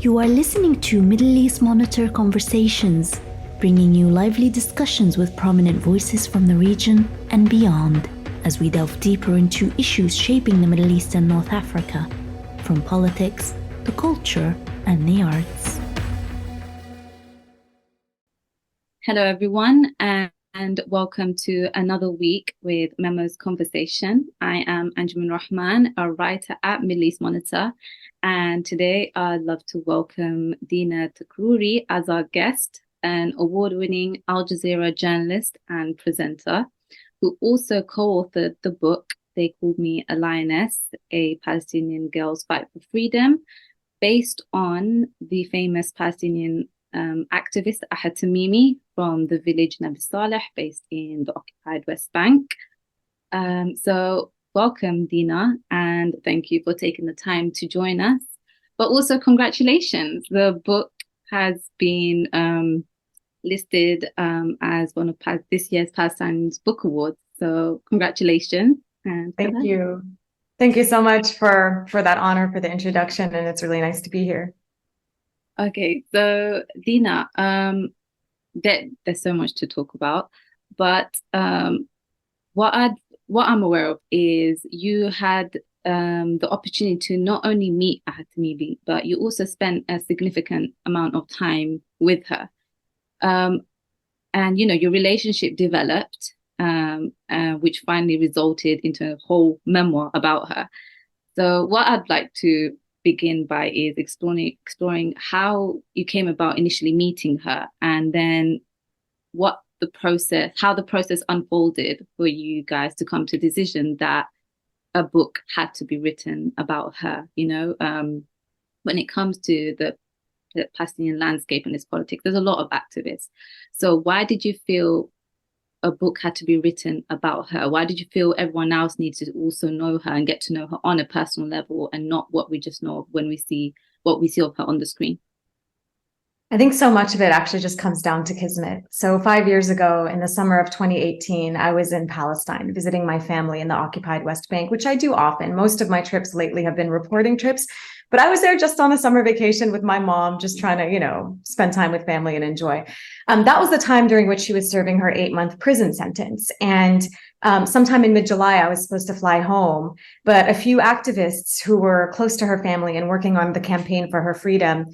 You are listening to Middle East Monitor Conversations, bringing you lively discussions with prominent voices from the region and beyond, as we delve deeper into issues shaping the Middle East and North Africa, from politics, the culture, and the arts. Hello, everyone, and welcome to another week with MEMO's Conversation. I am Anjuman Rahman, a writer at Middle East Monitor, and today I'd love to welcome Dena Takruri as our guest, an award-winning Al Jazeera journalist and presenter, who also co-authored the book They Called Me a Lioness, a Palestinian Girl's Fight for Freedom, based on the famous Palestinian activist Ahed Tamimi from the village Nabi Saleh, based in the occupied West Bank. So welcome, Dena, and thank you for taking the time to join us. But also congratulations. The book has been listed as one of this year's Palestine's Book Awards. So congratulations. And thank you. Thank you so much for that honor, for the introduction, and it's really nice to be here. Okay, so Dena, there's so much to talk about, but what I'm aware of is you had the opportunity to not only meet Ahed Tamimi, but you also spent a significant amount of time with her, and your relationship developed, which finally resulted into a whole memoir about her. So what I'd like to begin by is exploring how you came about initially meeting her, and then how the process unfolded for you guys to come to the decision that a book had to be written about her. When it comes to the Palestinian landscape and its politics, there's a lot of activists. So why did you feel a book had to be written about her? Why did you feel everyone else needs to also know her and get to know her on a personal level, and not what we just know when we see of her on the screen? I think so much of it actually just comes down to Kismet. So 5 years ago, in the summer of 2018, I was in Palestine visiting my family in the occupied West Bank, which I do often. Most of my trips lately have been reporting trips, but I was there just on a summer vacation with my mom, just trying to, spend time with family and enjoy. That was the time during which she was serving her 8-month prison sentence. And sometime in mid-July, I was supposed to fly home, but a few activists who were close to her family and working on the campaign for her freedom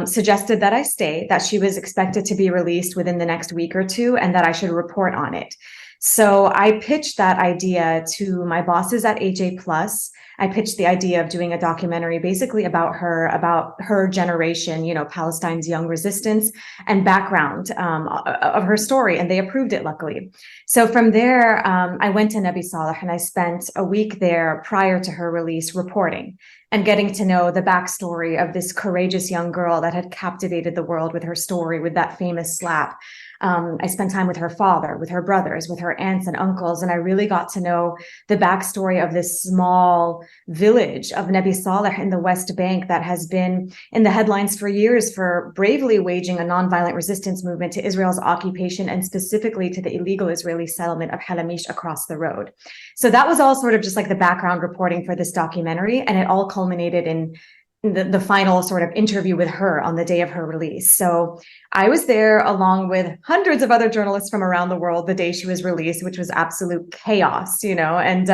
suggested that I stay, that she was expected to be released within the next week or two, and that I should report on it. So I pitched that idea to my bosses at AJ Plus. I pitched the idea of doing a documentary basically about her generation, Palestine's young resistance and background of her story, and they approved it, luckily. So from there, I went to Nabi Saleh, and I spent a week there prior to her release reporting and getting to know the backstory of this courageous young girl that had captivated the world with her story, with that famous slap. I spent time with her father, with her brothers, with her aunts and uncles, and I really got to know the backstory of this small village of Nabi Saleh in the West Bank that has been in the headlines for years for bravely waging a nonviolent resistance movement to Israel's occupation, and specifically to the illegal Israeli settlement of Halamish across the road. So that was all sort of just like the background reporting for this documentary, and it all culminated in the final sort of interview with her on the day of her release. So I was there along with hundreds of other journalists from around the world the day she was released, which was absolute chaos, and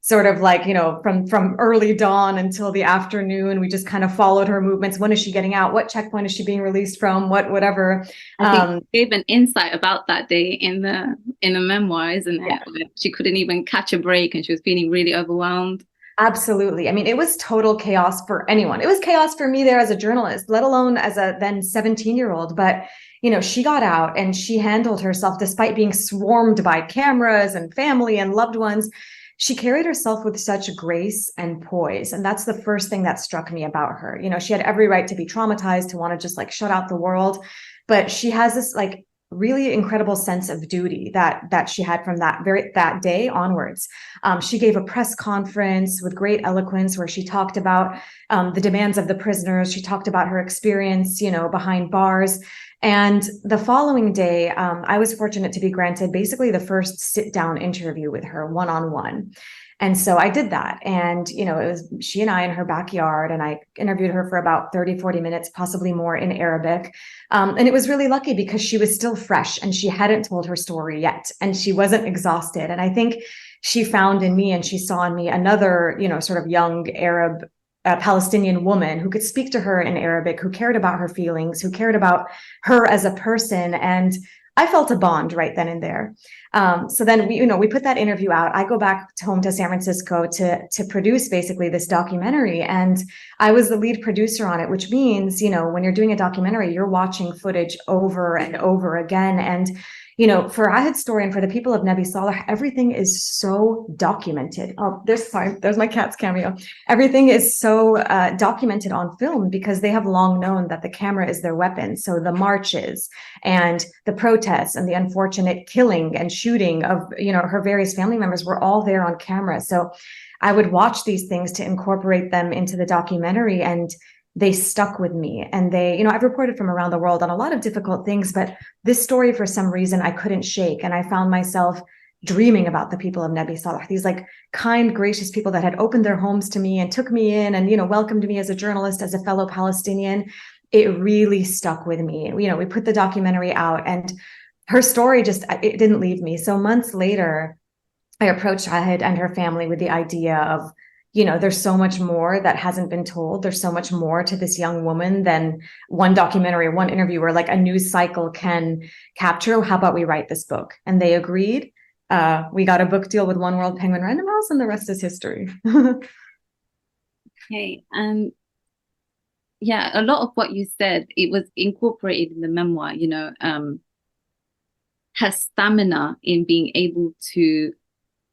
sort of like, from early dawn until the afternoon, we just kind of followed her movements. When is she getting out? What checkpoint is she being released from? Whatever. I think you gave an insight about that day in the memoir, isn't it? Yeah. She couldn't even catch a break, and she was feeling really overwhelmed. Absolutely. I mean, it was total chaos for anyone. It was chaos for me there as a journalist, let alone as a then 17-year-old. But, she got out and she handled herself despite being swarmed by cameras and family and loved ones. She carried herself with such grace and poise. And that's the first thing that struck me about her. She had every right to be traumatized, to want to just like shut out the world. But she has this like really incredible sense of duty that she had from that day onwards. She gave a press conference with great eloquence where she talked about the demands of the prisoners. She talked about her experience, behind bars. And the following day, I was fortunate to be granted basically the first sit-down interview with her one-on-one. And so I did that. And, it was she and I in her backyard, and I interviewed her for about 30, 40 minutes, possibly more, in Arabic. And it was really lucky because she was still fresh and she hadn't told her story yet. And she wasn't exhausted. And I think she found in me, and she saw in me, another, sort of young Arab Palestinian woman who could speak to her in Arabic, who cared about her feelings, who cared about her as a person. And I felt a bond right then and there. So then we put that interview out. I go back home to San Francisco to produce basically this documentary. And I was the lead producer on it, which means, when you're doing a documentary, you're watching footage over and over again. And for Ahed's story and for the people of Nabi Saleh, everything is so documented. Oh, there's my cat's cameo. Everything is so documented on film because they have long known that the camera is their weapon. So the marches and the protests and the unfortunate killing and shooting of, her various family members were all there on camera. So I would watch these things to incorporate them into the documentary, and they stuck with me. And they, I've reported from around the world on a lot of difficult things, but this story, for some reason, I couldn't shake. And I found myself dreaming about the people of Nabi Saleh, these like kind, gracious people that had opened their homes to me and took me in and, welcomed me as a journalist, as a fellow Palestinian. It really stuck with me. We put the documentary out, and her story it didn't leave me. So months later, I approached Ahed and her family with the idea of, there's so much more that hasn't been told. There's so much more to this young woman than one documentary or one interview or like a news cycle can capture. How about we write this book? And they agreed. We got a book deal with One World Penguin Random House, and the rest is history. Okay. Yeah, a lot of what you said, it was incorporated in the memoir, her stamina in being able to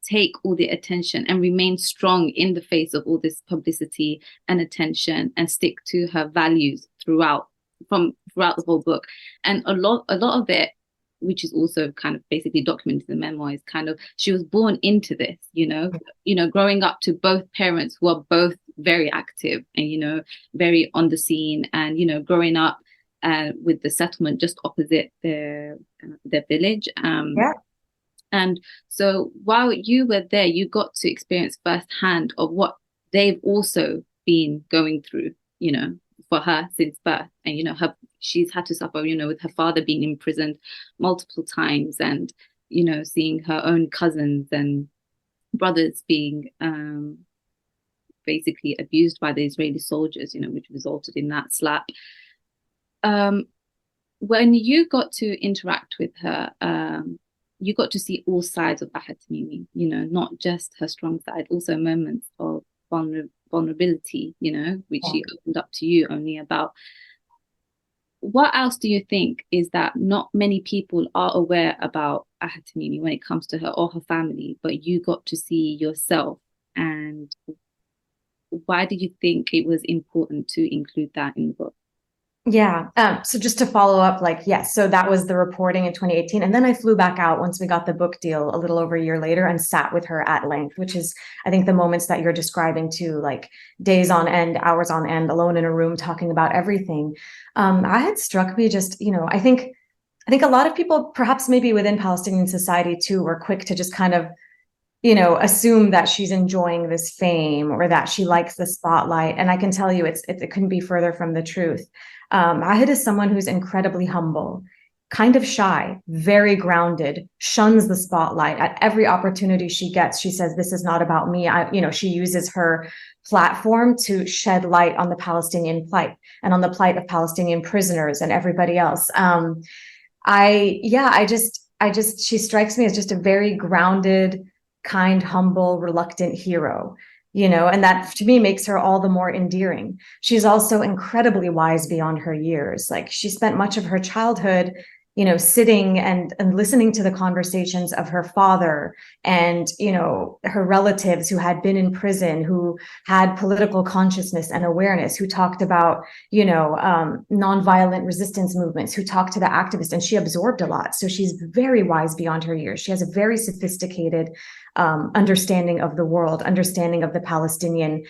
take all the attention and remain strong in the face of all this publicity and attention, and stick to her values throughout the whole book. And a lot of it, which is also kind of basically documented in the memoir, is kind of, she was born into this, growing up to both parents who are both very active and, very on the scene, and, growing up with the settlement just opposite their village. Yeah. And so while you were there, you got to experience firsthand of what they've also been going through, for her since birth. And, she's had to suffer, with her father being imprisoned multiple times, and, seeing her own cousins and brothers being basically abused by the Israeli soldiers, which resulted in that slap. When you got to interact with her, you got to see all sides of Ahed Tamimi, not just her strong side, also moments of vulnerability, which she opened up to you only about. What else do you think is that not many people are aware about Ahed Tamimi when it comes to her or her family, but you got to see yourself? And why did you think it was important to include that in the book? Yeah. So just to follow up, yes, so that was the reporting in 2018. And then I flew back out once we got the book deal a little over a year later, and sat with her at length, which is, I think, the moments that you're describing too, like days on end, hours on end, alone in a room, talking about everything. I had struck me just, I think a lot of people, perhaps maybe within Palestinian society too, were quick to just kind of, assume that she's enjoying this fame or that she likes the spotlight. And I can tell you, it couldn't be further from the truth. Ahed is someone who's incredibly humble, kind of shy, very grounded, shuns the spotlight at every opportunity she gets. She says, "This is not about me." She uses her platform to shed light on the Palestinian plight and on the plight of Palestinian prisoners and everybody else. She strikes me as just a very grounded, kind, humble, reluctant hero. And that to me makes her all the more endearing. She's also incredibly wise beyond her years. Like, she spent much of her childhood, sitting and listening to the conversations of her father and, her relatives who had been in prison, who had political consciousness and awareness, who talked about, nonviolent resistance movements, who talked to the activists, and she absorbed a lot. So she's very wise beyond her years. She has a very sophisticated understanding of the world, understanding of the Palestinian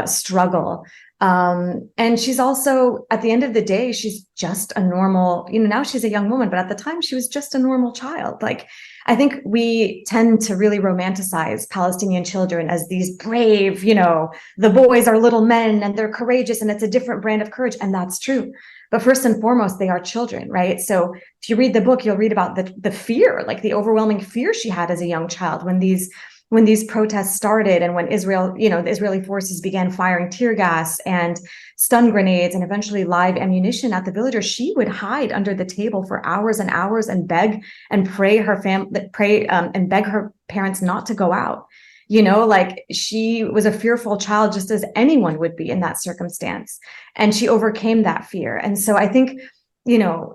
struggle. And she's also, at the end of the day, she's just a normal, now she's a young woman, but at the time she was just a normal child. Like, I think we tend to really romanticize Palestinian children as these brave, the boys are little men and they're courageous and it's a different brand of courage. And that's true. But first and foremost, they are children, right? So if you read the book, you'll read about the fear, like the overwhelming fear she had as a young child when these protests started and when Israel, the Israeli forces began firing tear gas and stun grenades and eventually live ammunition at the villagers, she would hide under the table for hours and hours and beg and and beg her parents not to go out. Like she was a fearful child, just as anyone would be in that circumstance. And she overcame that fear. And so I think,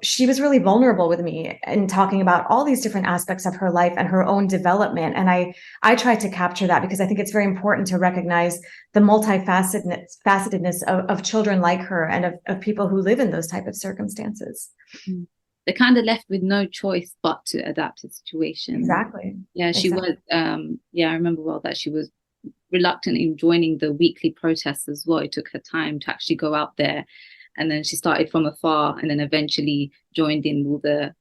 she was really vulnerable with me in talking about all these different aspects of her life and her own development. And I tried to capture that because I think it's very important to recognize the multifacetedness of children like her and of people who live in those type of circumstances. They're kind of left with no choice but to adapt to the situation. Exactly. Yeah, she was. I remember well that she was reluctant in joining the weekly protests as well. It took her time to actually go out there. And then she started from afar and then eventually joined in all the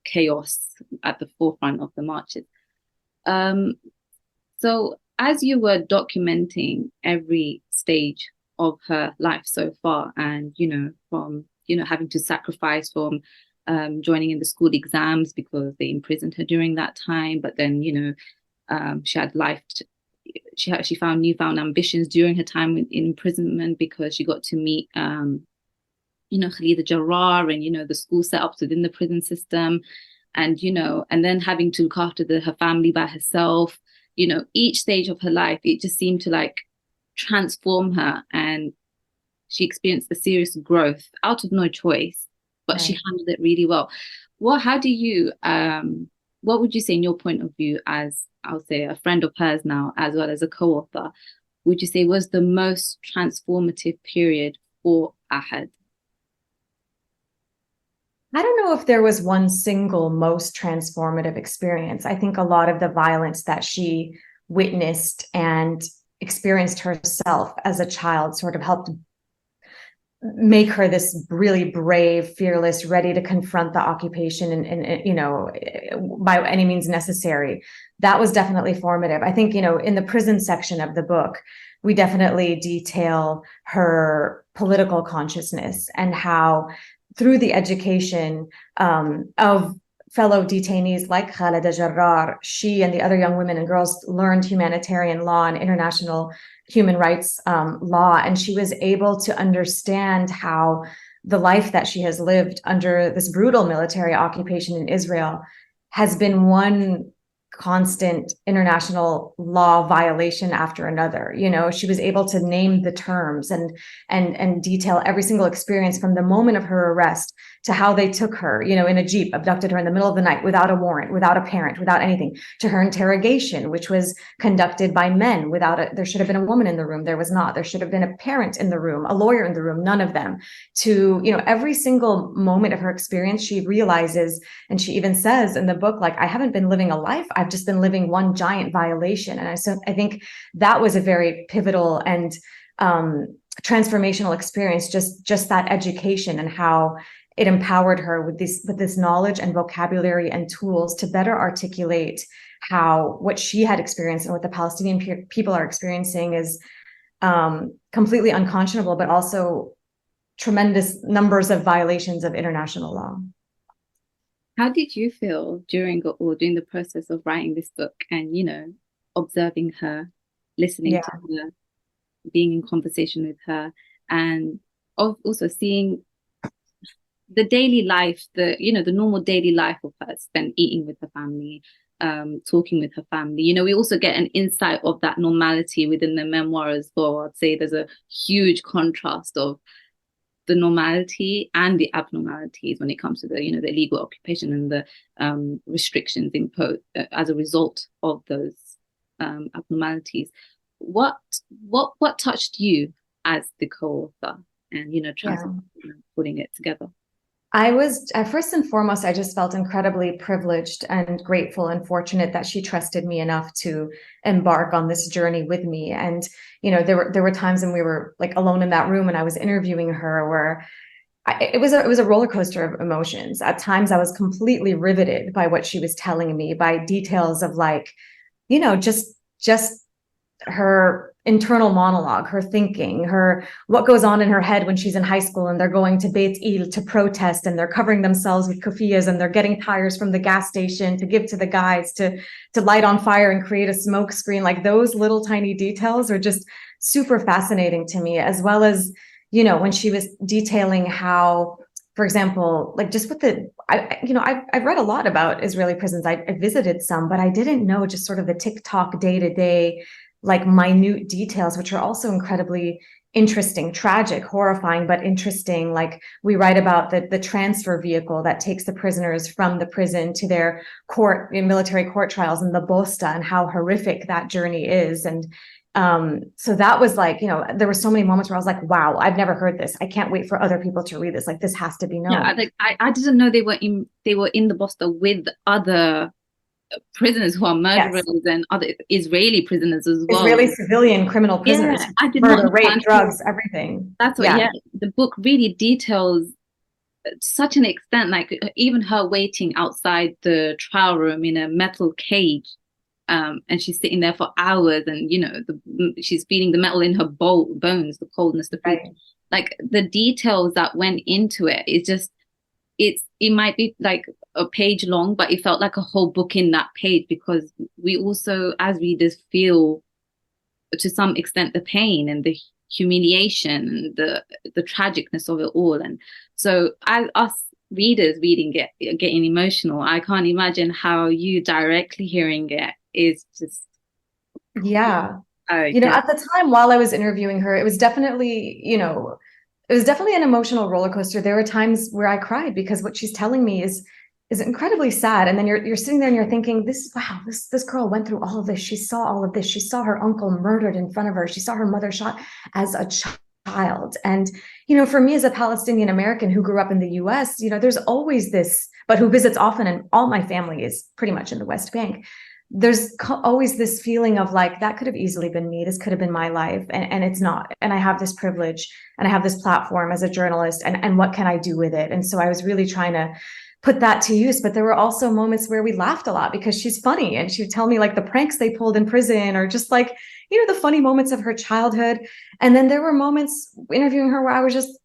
chaos at the forefront of the marches. So as you were documenting every stage of her life so far, and, from, having to sacrifice from joining in the school exams because they imprisoned her during that time, but then, she had she found newfound ambitions during her time in imprisonment because she got to meet Khalida Jarrah and, the school setups within the prison system and, and then having to look after her family by herself, each stage of her life, it just seemed to like transform her and she experienced a serious growth out of no choice, but she handled it really well. How do you, what would you say in your point of view as, I'll say, a friend of hers now, as well as a co-author, would you say was the most transformative period for Ahed? I don't know if there was one single most transformative experience. I think a lot of the violence that she witnessed and experienced herself as a child sort of helped make her this really brave, fearless, ready to confront the occupation and by any means necessary. That was definitely formative. I think, in the prison section of the book, we definitely detail her political consciousness and how through the education of fellow detainees like Khalida Jarrah, she and the other young women and girls learned humanitarian law and international human rights law. And she was able to understand how the life that she has lived under this brutal military occupation in Israel has been one constant international law violation after another. She was able to name the terms and detail every single experience from the moment of her arrest to how they took her, in a Jeep, abducted her in the middle of the night without a warrant, without a parent, without anything, to her interrogation, which was conducted by men there should have been a woman in the room. There was not. There should have been a parent in the room, a lawyer in the room, none of them. To, every single moment of her experience, she realizes, and she even says in the book, like, I haven't been living a life. I've just been living one giant violation. And I think that was a very pivotal and transformational experience, just that education and how it empowered her with this knowledge and vocabulary and tools to better articulate how what she had experienced and what the Palestinian people are experiencing is completely unconscionable, but also tremendous numbers of violations of international law. How did you feel during the process of writing this book and, observing her, listening to her, being in conversation with her, and also seeing the daily life, the normal daily life of her, spent eating with her family, talking with her family. We also get an insight of that normality within the memoir as well. I'd say there's a huge contrast of the normality and the abnormalities when it comes to the the illegal occupation and the restrictions imposed as a result of those abnormalities. What touched you as the co-author and putting it together? I was, first and foremost, I just felt incredibly privileged and grateful and fortunate that she trusted me enough to embark on this journey with me. And, there were times when we were like alone in that room and I was interviewing her where, it was a roller coaster of emotions. At times I was completely riveted by what she was telling me, by details of like, just her internal monologue, her thinking, her what goes on in her head when she's in high school and they're going to Beit Il to protest and they're covering themselves with kufiyas and they're getting tires from the gas station to give to the guys to light on fire and create a smoke screen. Like those little tiny details are just super fascinating to me, as well as, when she was detailing how, for example, like just with I've read a lot about Israeli prisons. I visited some, but I didn't know just sort of the TikTok day-to-day, like minute details, which are also incredibly interesting, tragic, horrifying, but interesting. Like we write about the transfer vehicle that takes the prisoners from the prison to their military court trials in the Bosta, and how horrific that journey is. And so that was like, there were so many moments where I was like, wow, I've never heard this. I can't wait for other people to read this. Like this has to be known. Yeah, I didn't know they were in the Bosta with other prisoners who are murderers, yes, and other Israeli prisoners as well. Israeli civilian criminal prisoners. Yeah, I did murder, not rape, drugs, everything. That's what, yeah. The book really details to such an extent, like even her waiting outside the trial room in a metal cage. And she's sitting there for hours, and she's feeling the metal in her bones, the coldness, the food. Right. Like the details that went into it is just, it might be like a page long, but it felt like a whole book in that page, because we also, as readers, feel to some extent the pain and the humiliation and the tragicness of it all. And so as us readers reading it, getting emotional, I can't imagine how you directly hearing it is just, yeah. At the time while I was interviewing her, it was definitely an emotional roller coaster. There were times where I cried because what she's telling me is incredibly sad. And then you're sitting there and you're thinking, this girl went through all of this. She saw all of this. She saw her uncle murdered in front of her. She saw her mother shot as a child. And, for me as a Palestinian American who grew up in the US, there's always this, but who visits often, and all my family is pretty much in the West Bank. There's always this feeling of like, that could have easily been me. This could have been my life. And it's not. And I have this privilege and I have this platform as a journalist, and what can I do with it? And so I was really trying to put that to use. But there were also moments where we laughed a lot because she's funny, and she would tell me like the pranks they pulled in prison, or just like, the funny moments of her childhood. And then there were moments interviewing her where I was just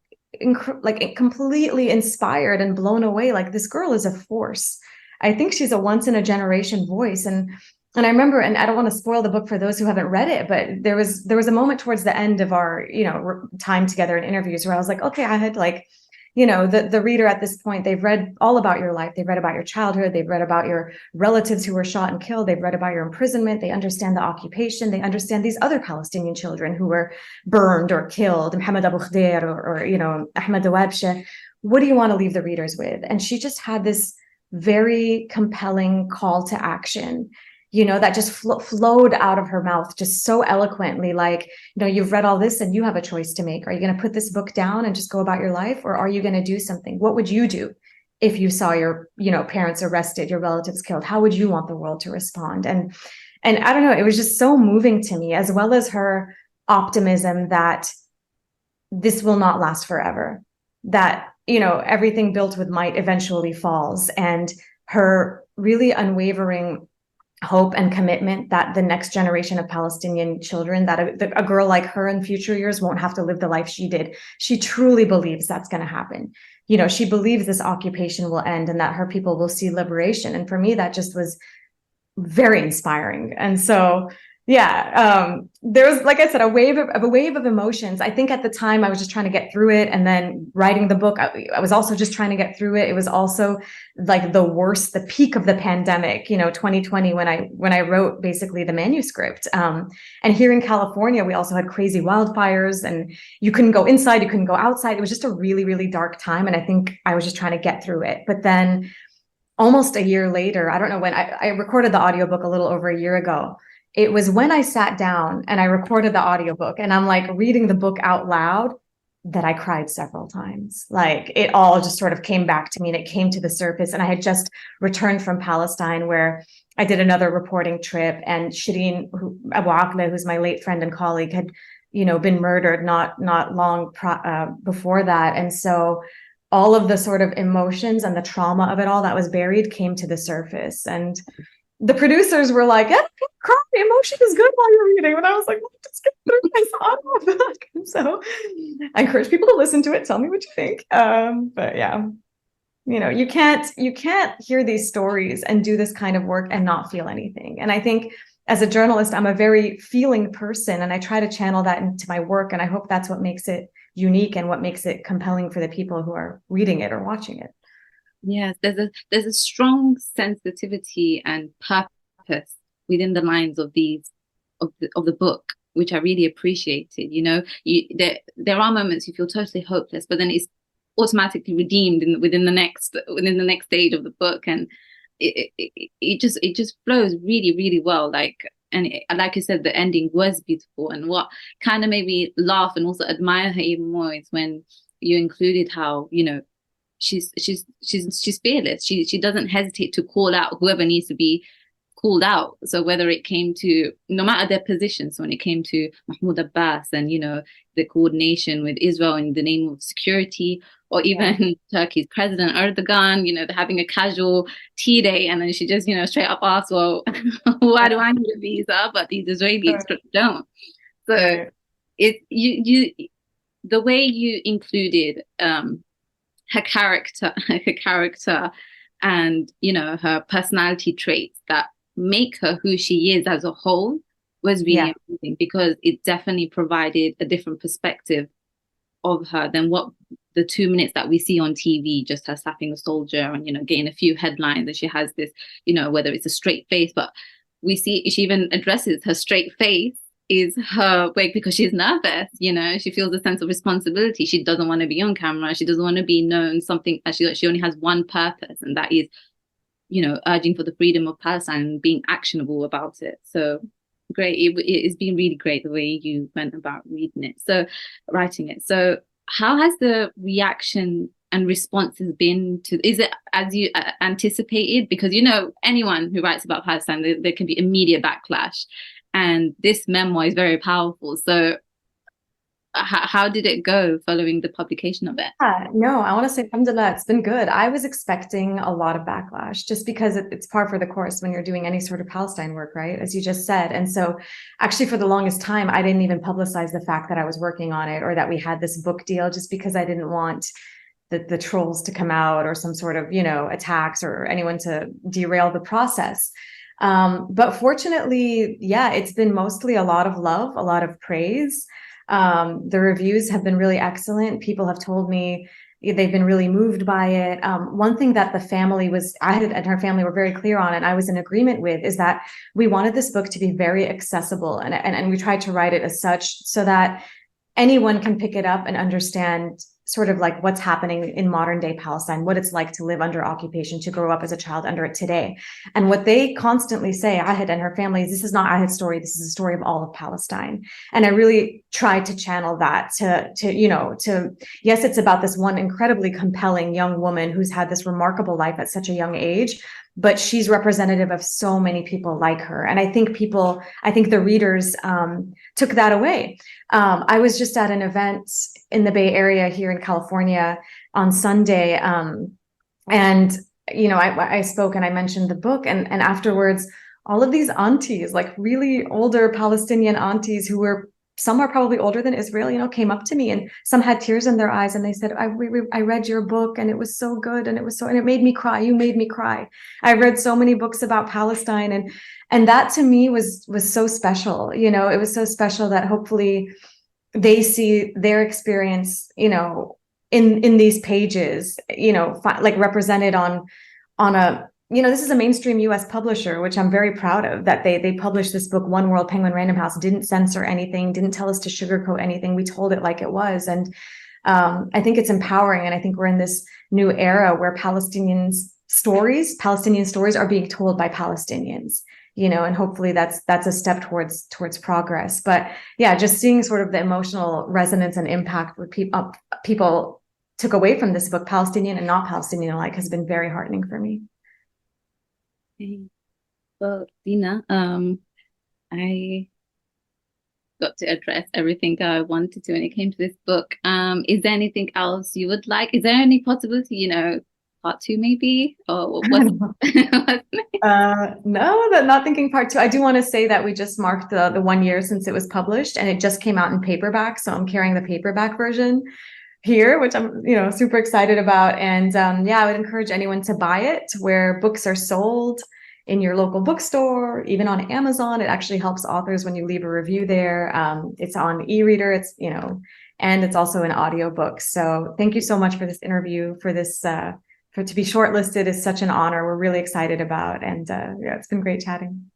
completely inspired and blown away. Like, this girl is a force. I think she's a once in a generation voice. And I remember, and I don't want to spoil the book for those who haven't read it, but there was a moment towards the end of our, time together in interviews where I was like, okay, I had like, the reader at this point, they've read all about your life. They've read about your childhood. They've read about your relatives who were shot and killed. They've read about your imprisonment. They understand the occupation. They understand these other Palestinian children who were burned or killed, Mohammed Abu Khdeir or Ahmed Dawabshe. What do you want to leave the readers with? And she just had this very compelling call to action, that just flowed out of her mouth just so eloquently. Like, you've read all this and you have a choice to make. Are you going to put this book down and just go about your life? Or are you going to do something? What would you do if you saw your, parents arrested, your relatives killed? How would you want the world to respond? And I don't know, it was just so moving to me, as well as her optimism that this will not last forever, that everything built with might eventually falls, and her really unwavering hope and commitment that the next generation of Palestinian children, that a girl like her in future years won't have to live the life she did. She truly believes that's going to happen. She believes this occupation will end and that her people will see liberation. And for me, that just was very inspiring. And so, there was, like I said, a wave of emotions. I think at the time I was just trying to get through it, and then writing the book, I was also just trying to get through it. It was also like the peak of the pandemic, 2020, when I wrote basically the manuscript. And here in California, we also had crazy wildfires, and you couldn't go inside, you couldn't go outside. It was just a really, really dark time. And I think I was just trying to get through it. But then almost a year later, I don't know when, I recorded the audiobook a little over a year ago. It was when I sat down and I recorded the audiobook and I'm like reading the book out loud that I cried several times. Like, it all just sort of came back to me, and it came to the surface. And I had just returned from Palestine, where I did another reporting trip, and Shireen Abu Akleh, who's my late friend and colleague, had, been murdered not long before that. And so all of the sort of emotions and the trauma of it all that was buried came to the surface. And the producers were like, yeah, cry, emotion is good while you're reading. And I was like, well, just get through this audiobook. And so I encourage people to listen to it. Tell me what you think. But yeah, you can't hear these stories and do this kind of work and not feel anything. And I think as a journalist, I'm a very feeling person, and I try to channel that into my work. And I hope that's what makes it unique and what makes it compelling for the people who are reading it or watching it. Yes, there's a strong sensitivity and purpose within the lines of the book, which I really appreciated. There are moments you feel totally hopeless, but then it's automatically redeemed within the next stage of the book, and it just flows really, really well. Like you said, the ending was beautiful, and what kind of made me laugh and also admire her even more is when you included how she's fearless. She doesn't hesitate to call out whoever needs to be called out. So whether it came to, no matter their positions, when it came to Mahmoud Abbas and the coordination with Israel in the name of security, or even Turkey's President Erdogan, they're having a casual tea day, and then she just straight up asks, well, why do I need a visa but these Israelis don't? So the way you included her character and her personality traits that make her who she is as a whole was really amazing, because it definitely provided a different perspective of her than what the 2 minutes that we see on TV, just her slapping a soldier and getting a few headlines. And she has this whether it's a straight face, but we see she even addresses her straight face is her way because she's nervous. She feels a sense of responsibility. She doesn't want to be on camera. She doesn't want to be known something. She only has one purpose, and that is urging for the freedom of Palestine and being actionable about it. So great. It's been really great the way you went about writing it. So how has the reaction and responses been to, is it as you anticipated? Because anyone who writes about Palestine, there can be immediate backlash. And this memoir is very powerful. So how did it go following the publication of it? No, I want to say, alhamdulillah, it's been good. I was expecting a lot of backlash just because it's par for the course when you're doing any sort of Palestine work, right? As you just said. And so actually for the longest time, I didn't even publicize the fact that I was working on it or that we had this book deal, just because I didn't want the trolls to come out or some sort of, attacks or anyone to derail the process. But fortunately, it's been mostly a lot of love, a lot of praise. The reviews have been really excellent. People have told me they've been really moved by it. One thing that Ahed and her family were very clear on, and I was in agreement with, is that we wanted this book to be very accessible, and we tried to write it as such so that anyone can pick it up and understand sort of like what's happening in modern day Palestine, what it's like to live under occupation, to grow up as a child under it today. And what they constantly say, Ahed and her family, is this is not Ahed's story. This is a story of all of Palestine. And I really tried to channel that to yes, it's about this one incredibly compelling young woman who's had this remarkable life at such a young age, but she's representative of so many people like her. And I think the readers took that away. I was just at an event in the Bay Area here in California on Sunday. And, I spoke and I mentioned the book, and afterwards, all of these aunties, like really older Palestinian aunties who were, some are probably older than Israel, came up to me, and some had tears in their eyes, and they said, I read your book and it was so good. And it made me cry. You made me cry. I read so many books about Palestine. And that to me was so special. It was so special that hopefully they see their experience, in these pages, like represented on a, this is a mainstream US publisher, which I'm very proud of, that they published this book. One World Penguin Random House didn't censor anything, didn't tell us to sugarcoat anything. We told it like it was. And I think it's empowering. And I think we're in this new era where Palestinian stories are being told by Palestinians, and hopefully that's a step towards progress. But just seeing sort of the emotional resonance and impact where people took away from this book, Palestinian and not Palestinian alike, has been very heartening for me. Okay. Well, Dena, got to address everything I wanted to when it came to this book. Is there anything else you would like? Is there any possibility, part two maybe? Or what's No, that not thinking part two. I do want to say that we just marked the 1 year since it was published, and it just came out in paperback. So I'm carrying the paperback version here, which I'm, super excited about. And I would encourage anyone to buy it where books are sold, in your local bookstore, even on Amazon. It actually helps authors when you leave a review there. It's on e-reader, and it's also an audiobook. So thank you so much for this interview, for this, for to be shortlisted is such an honor. We're really excited about, and it's been great chatting.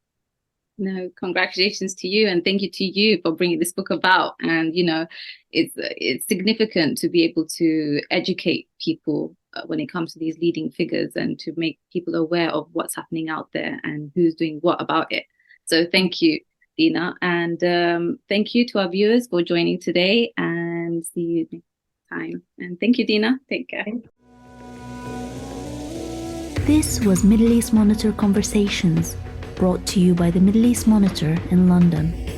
No, congratulations to you, and thank you to you for bringing this book about. And it's significant to be able to educate people when it comes to these leading figures, and to make people aware of what's happening out there and who's doing what about it. So thank you, Dena, and thank you to our viewers for joining today, and see you next time. And thank you, Dena. Take care. This was Middle East Monitor Conversations, brought to you by the Middle East Monitor in London.